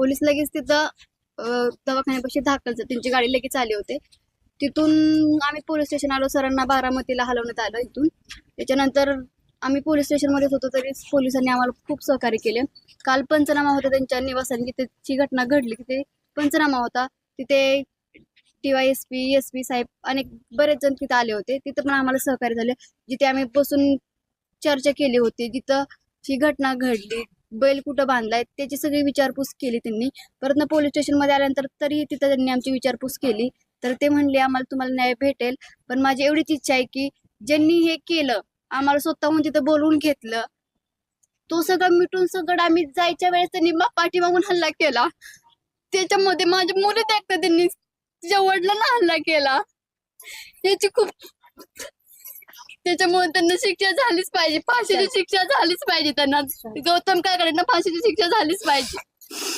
Police लगेच तिथं दवाखान्यापाशी दाखल झाले. त्यांची गाडी लगेच आली होते. तिथून आम्ही पोलीस स्टेशन आलो. सरांना बारामतीला हलवण्यात आलं. इथून त्याच्यानंतर आम्ही पोलीस स्टेशनमध्येच होतो तरी पोलिसांनी आम्हाला खूप सहकार्य केले. काल पंचनामा होता त्यांच्या निवासाने, की त्याची घटना घडली तिथे पंचनामा होता. तिथे TYSP SP साहेब अनेक बरेच जण तिथे आले होते. तिथं पण आम्हाला सहकार्य झाले. जिथे आम्ही बसून चर्चा केली होती, जिथं ही घटना घडली, बैल कुठं बांधलाय त्याची सगळी विचारपूस केली त्यांनी. परत पोलीस स्टेशन मध्ये आल्यानंतर तरीही तिथं त्यांनी आमची विचारपूस केली. तर ते म्हणले आम्हाला तुम्हाला न्याय भेटेल, पण माझी एवढीच इच्छा आहे की ज्यांनी हे केलं आम्हाला स्वतःहून तिथं बोलवून घेतलं, तो सगळं मिटून सगळं आम्ही जायच्या वेळेस त्यांनी पाठीमागून हल्ला केला. त्याच्यामध्ये माझ्या मुली देखता त्यांनी तिच्या वडिलांना हल्ला केला. याची खूप त्याच्यामुळे त्यांना शिक्षा झालीच पाहिजे. फाशीची शिक्षा झालीच पाहिजे. त्यांना गौतम काकडेंना फाशीची शिक्षा झालीच पाहिजे.